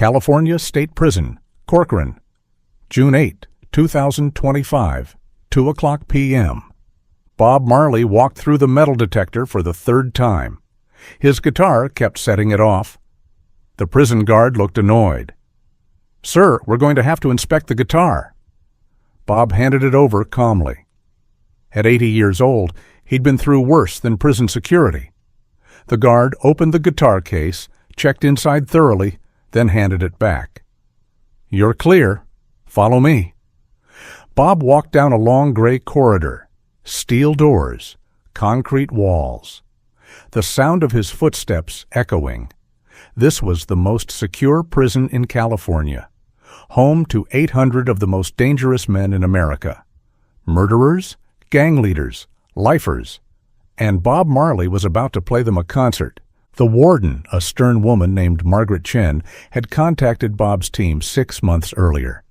California State Prison, Corcoran, June 8, 2025, 2:00 p.m. Bob Marley walked through the metal detector for the third time. His guitar kept setting it off. The prison guard looked annoyed. "Sir, we're going to have to inspect the guitar." Bob handed it over calmly. At 80 years old, he'd been through worse than prison security. The guard opened the guitar case, checked inside thoroughly, then handed it back. "You're clear. Follow me." Bob walked down a long gray corridor, steel doors, concrete walls. The sound of his footsteps echoing. This was the most secure prison in California, home to 800 of the most dangerous men in America. Murderers, gang leaders, lifers. And Bob Marley was about to play them a concert. The warden, a stern woman named Margaret Chen, had contacted Bob's team 6 months earlier.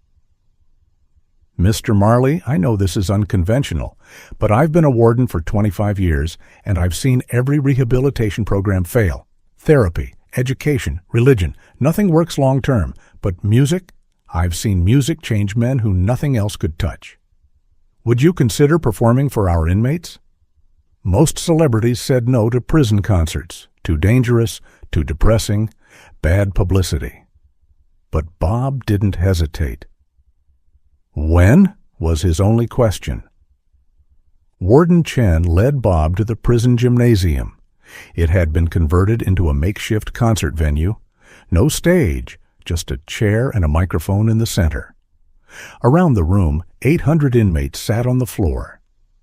"Mr. Marley, I know this is unconventional, but I've been a warden for 25 years, and I've seen every rehabilitation program fail. Therapy, education, religion, nothing works long-term, but music, I've seen music change men who nothing else could touch. Would you consider performing for our inmates?" Most celebrities said no to prison concerts. Too dangerous, too depressing, bad publicity. But Bob didn't hesitate. "When?" was his only question. Warden Chen led Bob to the prison gymnasium. It had been converted into a makeshift concert venue. No stage, just a chair and a microphone in the center. Around the room, 800 inmates sat on the floor.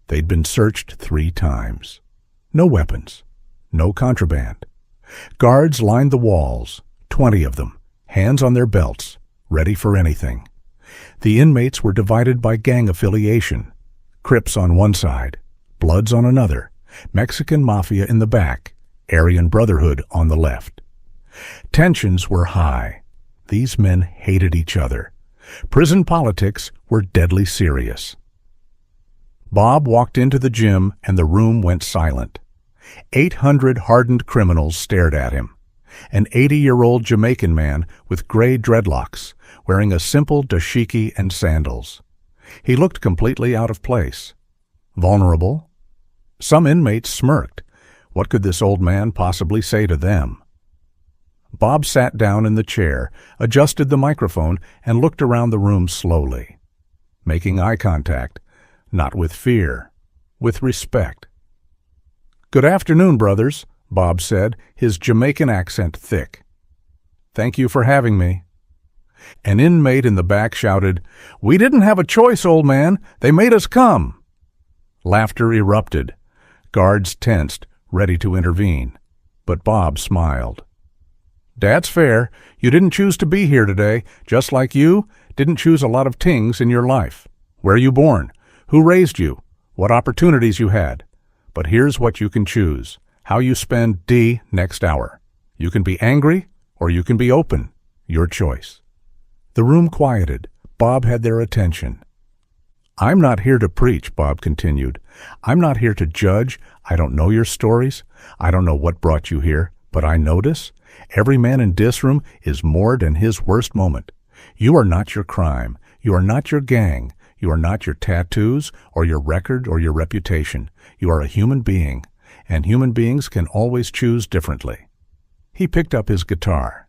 They'd been searched 3 times. No weapons. No contraband. Guards lined the walls, 20 of them, hands on their belts, ready for anything. The inmates were divided by gang affiliation. Crips on one side, Bloods on another, Mexican Mafia in the back, Aryan Brotherhood on the left. Tensions were high. These men hated each other. Prison politics were deadly serious. Bob walked into the gym and the room went silent. 800 hardened criminals stared at him. An 80-year-old Jamaican man with gray dreadlocks, wearing a simple dashiki and sandals. He looked completely out of place. Vulnerable? Some inmates smirked. What could this old man possibly say to them? Bob sat down in the chair, adjusted the microphone, and looked around the room slowly, making eye contact, not with fear, with respect. "Good afternoon, brothers," Bob said, his Jamaican accent thick. "Thank you for having me." An inmate in the back shouted, "We didn't have a choice, old man. They made us come." Laughter erupted. Guards tensed, ready to intervene. But Bob smiled. "That's fair. You didn't choose to be here today, just like you didn't choose a lot of things in your life. Where you born? Who raised you? What opportunities you had? But here's what you can choose, how you spend the next hour. You can be angry or you can be open. Your choice." The room quieted. Bob had their attention. "I'm not here to preach," Bob continued. "I'm not here to judge. I don't know your stories. I don't know what brought you here. But I notice every man in this room is more than his worst moment. You are not your crime. You are not your gang. You are not your tattoos or your record or your reputation. You are a human being, and human beings can always choose differently." He picked up his guitar.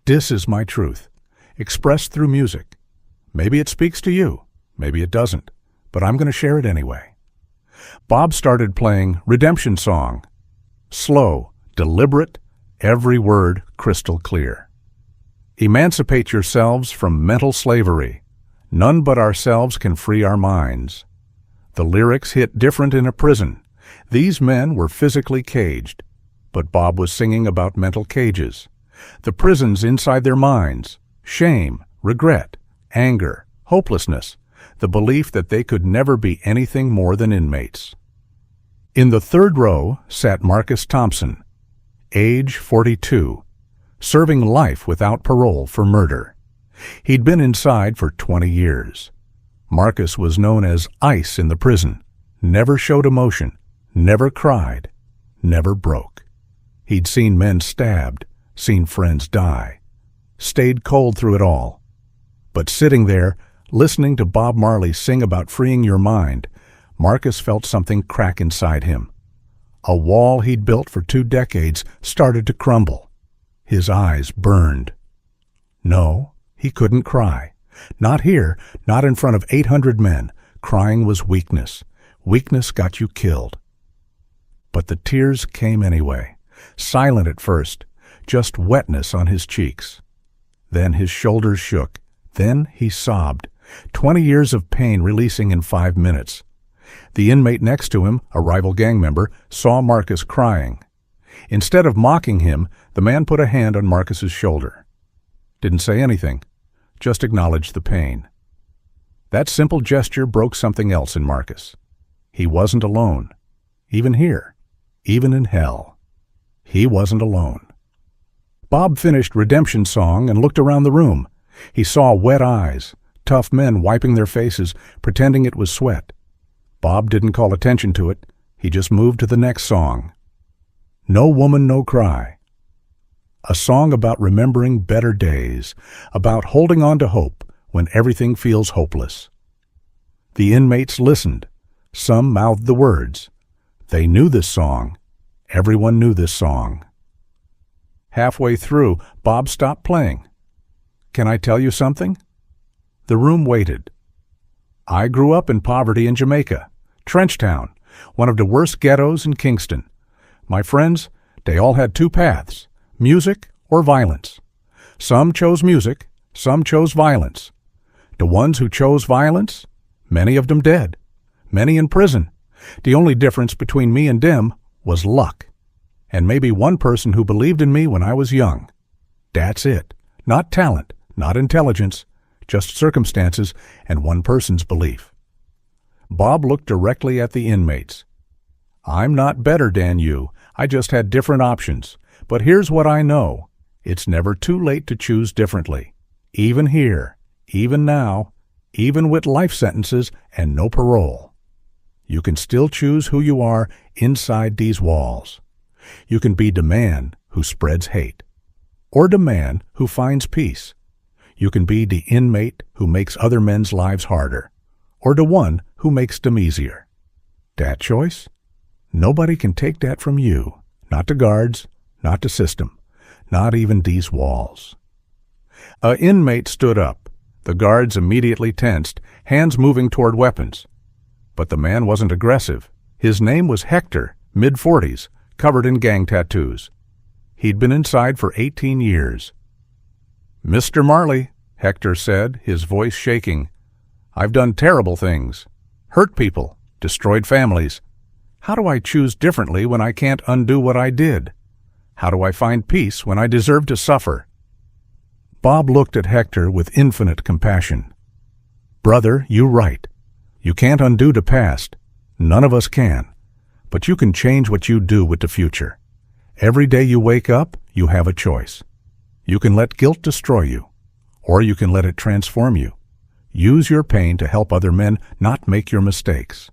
"This is my truth, expressed through music. Maybe it speaks to you, maybe it doesn't, but I'm going to share it anyway." Bob started playing Redemption Song. Slow, deliberate, every word crystal clear. "Emancipate yourselves from mental slavery. None but ourselves can free our minds." The lyrics hit different in a prison. These men were physically caged, but Bob was singing about mental cages. The prisons inside their minds, shame, regret, anger, hopelessness, the belief that they could never be anything more than inmates. In the third row sat Marcus Thompson, age 42, serving life without parole for murder. He'd been inside for 20 years. Marcus was known as Ice in the prison, never showed emotion, never cried, never broke. He'd seen men stabbed, seen friends die. stayed cold through it all. But sitting there, listening to Bob Marley sing about freeing your mind, Marcus felt something crack inside him. A wall he'd built for 2 decades started to crumble. His eyes burned. No, he couldn't cry. Not here, not in front of 800 men. Crying was weakness. Weakness got you killed. But the tears came anyway, silent at first, just wetness on his cheeks. Then his shoulders shook. Then he sobbed, 20 years of pain releasing in 5 minutes. The inmate next to him, a rival gang member, saw Marcus crying. Instead of mocking him, the man put a hand on Marcus's shoulder. Didn't say anything, just acknowledged the pain. That simple gesture broke something else in Marcus. He wasn't alone. Even here, even in hell, he wasn't alone. Bob finished Redemption Song and looked around the room. He saw wet eyes, tough men wiping their faces, pretending it was sweat. Bob didn't call attention to it. He just moved to the next song. No Woman, No Cry. A song about remembering better days, about holding on to hope when everything feels hopeless. The inmates listened. Some mouthed the words. They knew this song. Everyone knew this song. Halfway through, Bob stopped playing. Can I tell you something? The room waited. I grew up in poverty in Jamaica, Trenchtown, one of the worst ghettos in Kingston. My friends, they all had 2 paths, music or violence. Some chose music, some chose violence. The ones who chose violence, many of them dead, many in prison. The only difference between me and them was luck. And maybe one person who believed in me when I was young. That's it. Not talent, not intelligence, just circumstances and one person's belief. Bob looked directly at the inmates. I'm not better than you. I just had different options. But here's what I know. It's never too late to choose differently. Even here, even now, even with life sentences and no parole. You can still choose who you are inside these walls. You can be the man who spreads hate, or the man who finds peace. You can be the inmate who makes other men's lives harder, or the one who makes them easier. That choice? Nobody can take that from you, not the guards, not the system, not even these walls. An inmate stood up. The guards immediately tensed, hands moving toward weapons. But the man wasn't aggressive. His name was Hector, mid-40s, covered in gang tattoos. He'd been inside for 18 years. Mr. Marley, Hector said, his voice shaking, I've done terrible things, hurt people, destroyed families. How do I choose differently when I can't undo what I did? How do I find peace when I deserve to suffer? Bob looked at Hector with infinite compassion. Brother, you're right. You can't undo the past. None of us can. But you can change what you do with the future. Every day you wake up, you have a choice. You can let guilt destroy you, or you can let it transform you. Use your pain to help other men not make your mistakes.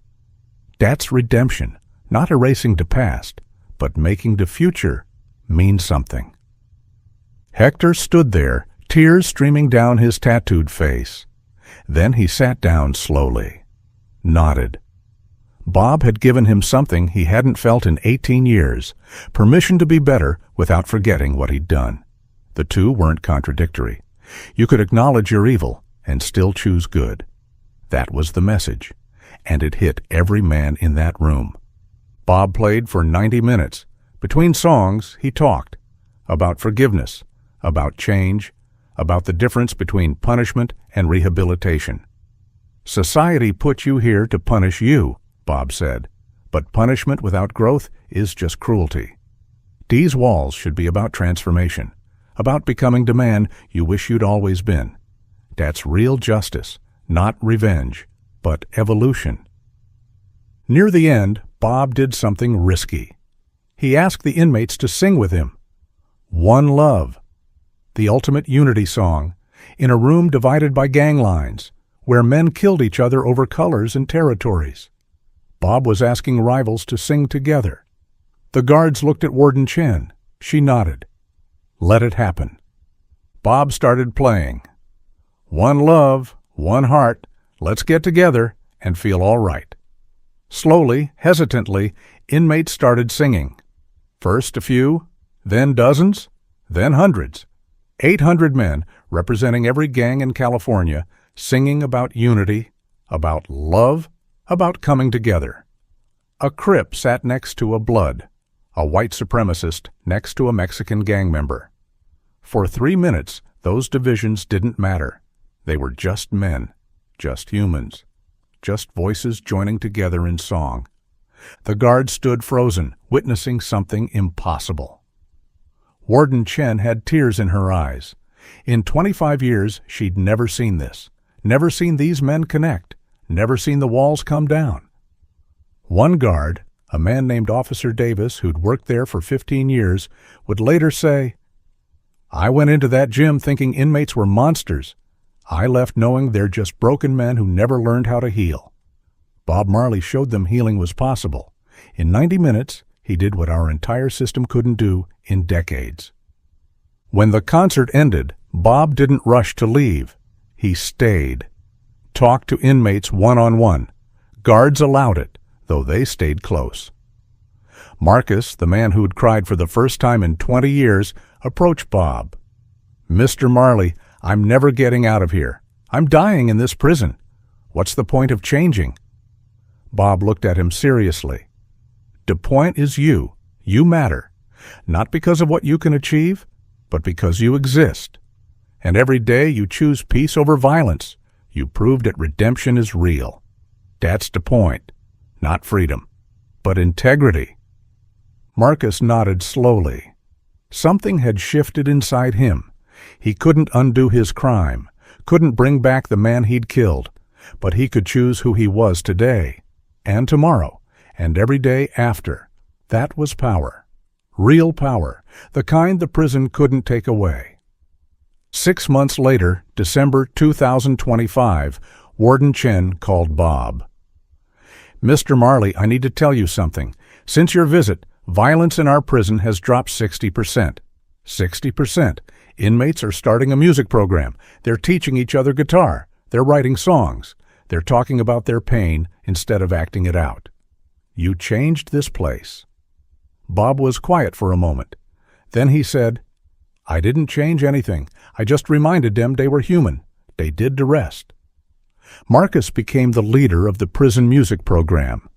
That's redemption, not erasing the past, but making the future mean something. Hector stood there, tears streaming down his tattooed face. Then he sat down slowly, nodded. Bob had given him something he hadn't felt in 18 years, permission to be better without forgetting what he'd done. The two weren't contradictory. You could acknowledge your evil and still choose good. That was the message, and it hit every man in that room. Bob played for 90 minutes. Between songs, he talked about forgiveness, about change, about the difference between punishment and rehabilitation. Society put you here to punish you, Bob said, but punishment without growth is just cruelty. These walls should be about transformation, about becoming the man you wish you'd always been. That's real justice, not revenge, but evolution. Near the end, Bob did something risky. He asked the inmates to sing with him. One Love, the ultimate unity song, in a room divided by gang lines, where men killed each other over colors and territories. Bob was asking rivals to sing together. The guards looked at Warden Chen. She nodded. Let it happen. Bob started playing. One love, one heart, let's get together and feel all right. Slowly, hesitantly, inmates started singing. First a few, then dozens, then hundreds. 800 men, representing every gang in California, singing about unity, about love, about coming together. A Crip sat next to a Blood, a white supremacist next to a Mexican gang member. For 3 minutes, those divisions didn't matter. They were just men, just humans, just voices joining together in song. The guard stood frozen, witnessing something impossible. Warden Chen had tears in her eyes. In 25 years, she'd never seen this, never seen these men connect, never seen the walls come down. One guard, a man named Officer Davis, who'd worked there for 15 years, would later say, "I went into that gym thinking inmates were monsters. I left knowing they're just broken men who never learned how to heal." Bob Marley showed them healing was possible. In 90 minutes, he did what our entire system couldn't do in decades. When the concert ended, Bob didn't rush to leave. He stayed. Talked to inmates one-on-one. Guards allowed it, though they stayed close. Marcus, the man who'd cried for the first time in 20 years, approached Bob. "Mr. Marley, I'm never getting out of here. I'm dying in this prison. What's the point of changing?" Bob looked at him seriously. "The point is you. You matter. Not because of what you can achieve, but because you exist. And every day you choose peace over violence. You prove that redemption is real. That's the point. Not freedom, but integrity." Marcus nodded slowly. Something had shifted inside him. He couldn't undo his crime, couldn't bring back the man he'd killed, but he could choose who he was today, and tomorrow, and every day after. That was power. Real power, the kind the prison couldn't take away. 6 months later, December 2025, Warden Chen called Bob. "Mr. Marley, I need to tell you something. Since your visit, violence in our prison has dropped 60%. 60%. Inmates are starting a music program. They're teaching each other guitar. They're writing songs. They're talking about their pain instead of acting it out. You changed this place." Bob was quiet for a moment. Then he said, "I didn't change anything. I just reminded them they were human. They did the rest." Marcus became the leader of the prison music program.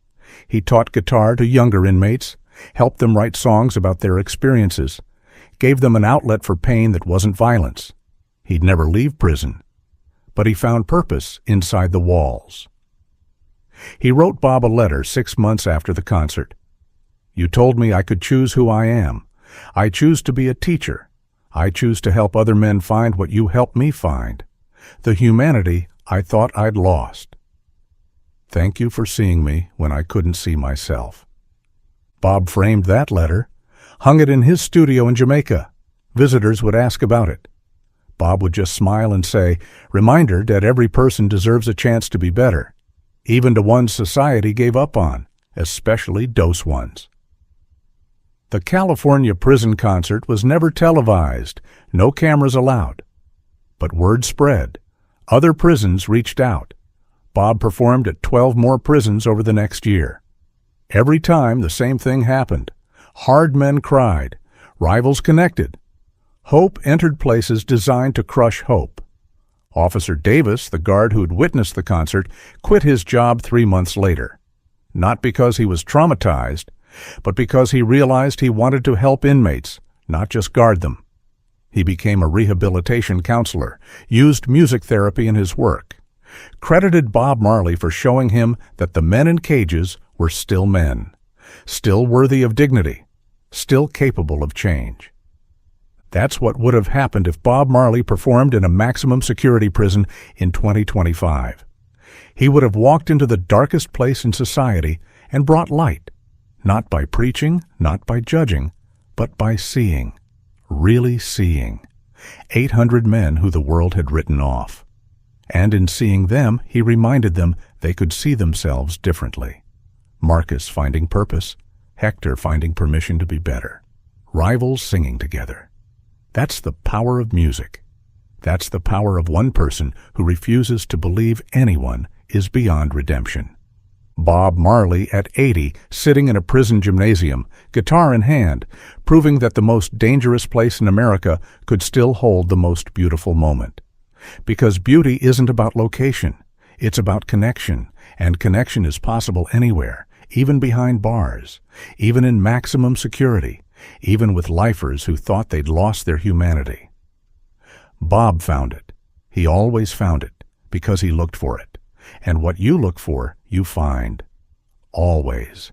He taught guitar to younger inmates, helped them write songs about their experiences, gave them an outlet for pain that wasn't violence. He'd never leave prison, but he found purpose inside the walls. He wrote Bob a letter 6 months after the concert. "You told me I could choose who I am. I choose to be a teacher. I choose to help other men find what you helped me find, the humanity I thought I'd lost. Thank you for seeing me when I couldn't see myself." Bob framed that letter, hung it in his studio in Jamaica. Visitors would ask about it. Bob would just smile and say, "Reminder that every person deserves a chance to be better, even the ones society gave up on, especially dose ones." The California prison concert was never televised, no cameras allowed. But word spread. Other prisons reached out. Bob performed at 12 more prisons over the next year. Every time the same thing happened. Hard men cried. Rivals connected. Hope entered places designed to crush hope. Officer Davis, the guard who'd witnessed the concert, quit his job 3 months later. Not because he was traumatized, but because he realized he wanted to help inmates, not just guard them. He became a rehabilitation counselor, used music therapy in his work, credited Bob Marley for showing him that the men in cages were still men, still worthy of dignity, still capable of change. That's what would have happened if Bob Marley performed in a maximum security prison in 2025. He would have walked into the darkest place in society and brought light, not by preaching, not by judging, but by seeing, really seeing, 800 men who the world had written off. And in seeing them, he reminded them they could see themselves differently. Marcus finding purpose, Hector finding permission to be better, rivals singing together. That's the power of music. That's the power of one person who refuses to believe anyone is beyond redemption. Bob Marley, at 80, sitting in a prison gymnasium, guitar in hand, proving that the most dangerous place in America could still hold the most beautiful moment. Because beauty isn't about location, it's about connection, and connection is possible anywhere, even behind bars, even in maximum security, even with lifers who thought they'd lost their humanity. Bob found it. He always found it, because he looked for it. And what you look for, you find. Always.